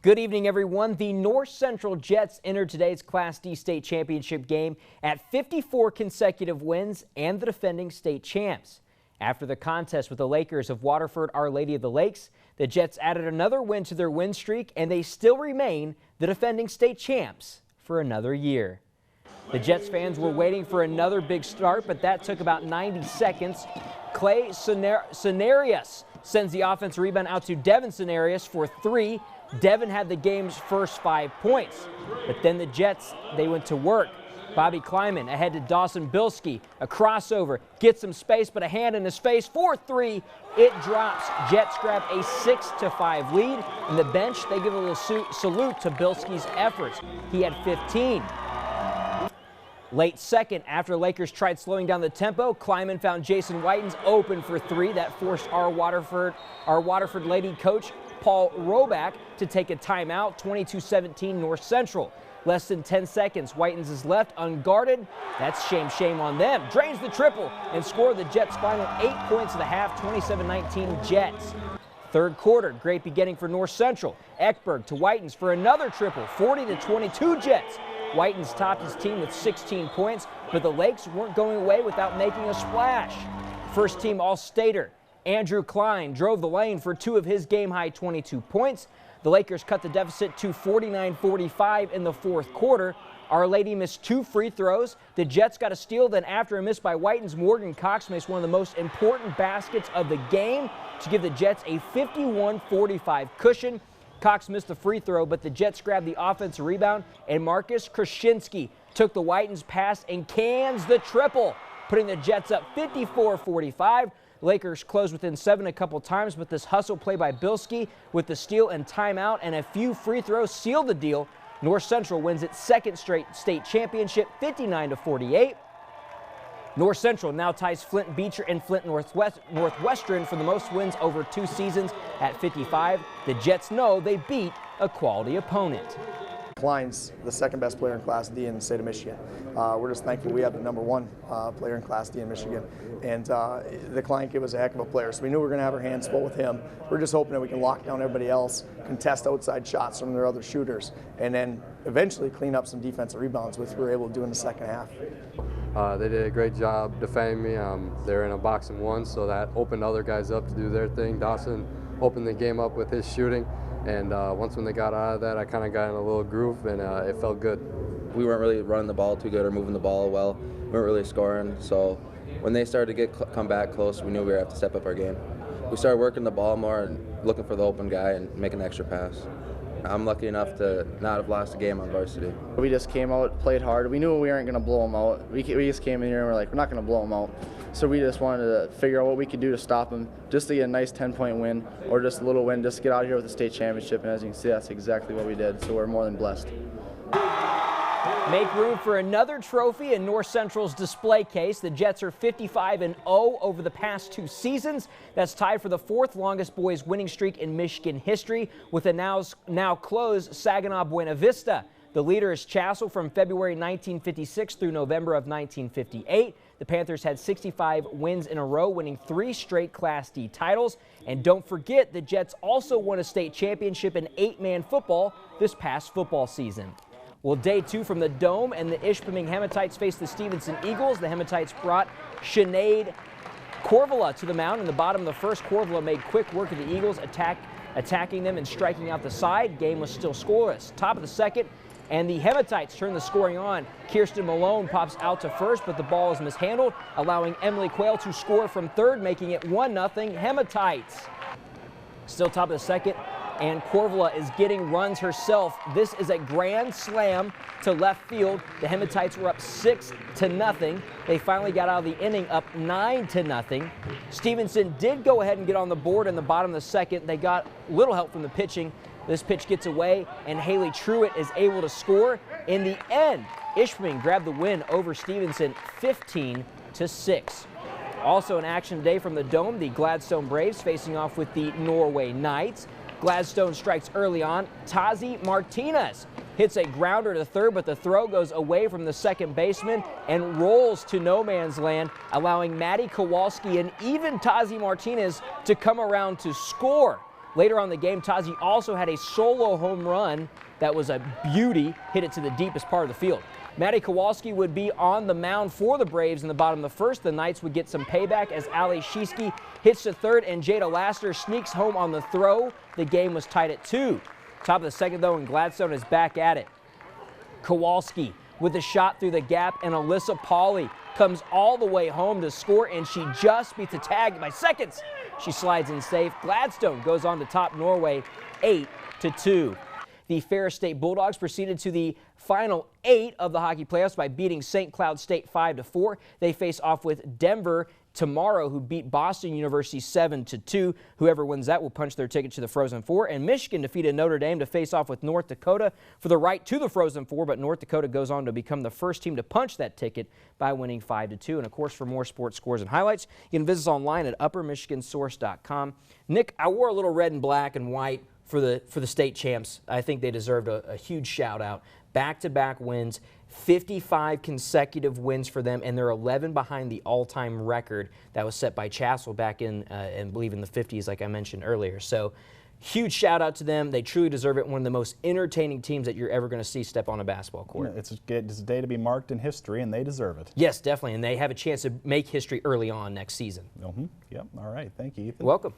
Good evening, everyone. The North Central Jets entered today's Class D state championship game at 54 consecutive wins and the defending state champs. After the contest with the Lakers of Waterford Our Lady of the Lakes, the Jets added another win to their win streak, and they still remain the defending state champs for another year. The Jets fans were waiting for another big start, but that took about 90 seconds. Clay Cenarius sends the offensive rebound out to Devin Cenarius for three. Devin had the game's first 5 points, but then the Jets, they went to work. Bobby Kleiman ahead to Dawson Bilski, a crossover, gets some space, but a hand in his face for three. It drops. Jets grab a 6-5 lead, and the bench, they give a little salute to Bilski's efforts. He had 15. Late second, after Lakers tried slowing down the tempo, Kleiman found Jason Whitens open for three. That forced our Waterford Lady coach Paul Roback to take a timeout. 22-17 North Central. Less than 10 seconds, Whitens is left unguarded. That's shame on them. Drains the triple and scored the Jets' final 8 points of the half. 27-19 Jets. Third quarter, great beginning for North Central. Ekberg to Whitens for another triple. 40-22 Jets. Whitens topped his team with 16 points, but the Lakes weren't going away without making a splash. First team All-Stater Andrew Klein drove the lane for two of his game-high 22 points. The Lakers cut the deficit to 49-45 in the fourth quarter. Our Lady missed 2 free throws. The Jets got a steal, then after a miss by Whitens, Morgan Cox missed one of the most important baskets of the game to give the Jets a 51-45 cushion. Cox missed the free throw, but the Jets grabbed the offensive rebound, and Marcus Krasinski took the Whitens pass and cans the triple, putting the Jets up 54-45. Lakers closed within 7 a couple times, but this hustle play by Bilski with the steal and timeout and a few free throws sealed the deal. North Central wins its second straight state championship, 59-48. North Central now ties Flint Beecher and Flint Northwestern for the most wins over 2 seasons at 55. The Jets know they beat a quality opponent. Klein's the second best player in Class D in the state of Michigan. We're just thankful we have the #1 player in Class D in Michigan. And the Klein kid was a heck of a player, so we knew we were going to have our hands full with him. We're just hoping that we can lock down everybody else, contest outside shots from their other shooters, and then eventually clean up some defensive rebounds, which we were able to do in the second half. They did a great job defending me. They were in a box and one, so that opened other guys up to do their thing. Dawson opened the game up with his shooting. And once when they got out of that, I kind of got in a little groove, and it felt good. We weren't really running the ball too good or moving the ball well. We weren't really scoring. So when they started to come back close, we knew we were going to have to step up our game. We started working the ball more and looking for the open guy and making an extra pass. I'm lucky enough to not have lost a game on varsity. We just came out, played hard. We knew we weren't going to blow them out. We just came in here and we're like, we're not going to blow them out. So we just wanted to figure out what we could do to stop them, just to get a nice 10-point win or just a little win, just to get out of here with a state championship. And as you can see, that's exactly what we did. So we're more than blessed. Make room for another trophy in North Central's display case. The Jets are 55-0 over the past 2 seasons. That's tied for the 4th longest boys winning streak in Michigan history with a now closed Saginaw Buena Vista. The leader is Chassell from February 1956 through November of 1958. The Panthers had 65 wins in a row, winning 3 straight Class D titles. And don't forget, the Jets also won a state championship in 8-man football this past football season. Well, day 2 from the Dome, and the Ishpeming Hematites faced the Stevenson Eagles. The Hematites brought Sinead Corvola to the mound. In the bottom of the first, Corvola made quick work of the Eagles, attacking them and striking out the side. Game was still scoreless. Top of the second, and the Hematites turn the scoring on. Kirsten Malone pops out to first, but the ball is mishandled, allowing Emily Quayle to score from third, making it 1-0 Hematites. Still top of the second, and Corvola is getting runs herself. This is a grand slam to left field. The Hematites were up 6-0. They finally got out of the inning up 9-0. Stevenson did go ahead and get on the board in the bottom of the second. They got little help from the pitching. This pitch gets away, and Haley Truitt is able to score. In the end, Ishpeming grabbed the win over Stevenson 15-6. Also in action today from the Dome, the Gladstone Braves facing off with the Norway Knights. Gladstone strikes early on. Tazi Martinez hits a grounder to third, but the throw goes away from the second baseman and rolls to no man's land, allowing Maddie Kowalski and even Tazi Martinez to come around to score. Later on in the game, Tazi also had a solo home run that was a beauty, hit it to the deepest part of the field. Matty Kowalski would be on the mound for the Braves in the bottom of the first. The Knights would get some payback as Ali Shiski hits to third and Jada Laster sneaks home on the throw. The game was tied at 2. Top of the second, though, and Gladstone is back at it. Kowalski with a shot through the gap, and Alyssa Pauley comes all the way home to score, and she just beats the tag by seconds. She slides in safe. Gladstone goes on to top Norway 8-2. The Ferris State Bulldogs proceeded to the final 8 of the hockey playoffs by beating St. Cloud State 5-4. They face off with Denver tomorrow, who beat Boston University 7-2. Whoever wins that will punch their ticket to the Frozen Four. And Michigan defeated Notre Dame to face off with North Dakota for the right to the Frozen Four, but North Dakota goes on to become the first team to punch that ticket by winning 5-2. And of course, for more sports scores and highlights, you can visit us online at uppermichigansource.com. Nick, I wore a little red and black and white for the state champs. I think they deserved a huge shout out. Back-to-back wins, 55 consecutive wins for them, and they're 11 behind the all-time record that was set by Chassell back in, I believe, in the 50s, like I mentioned earlier. So huge shout out to them. They truly deserve it. One of the most entertaining teams that you're ever going to see step on a basketball court. Yeah, it's a day to be marked in history, and they deserve it. Yes, definitely, and they have a chance to make history early on next season. Yep. All right. Thank you, Ethan. You're welcome.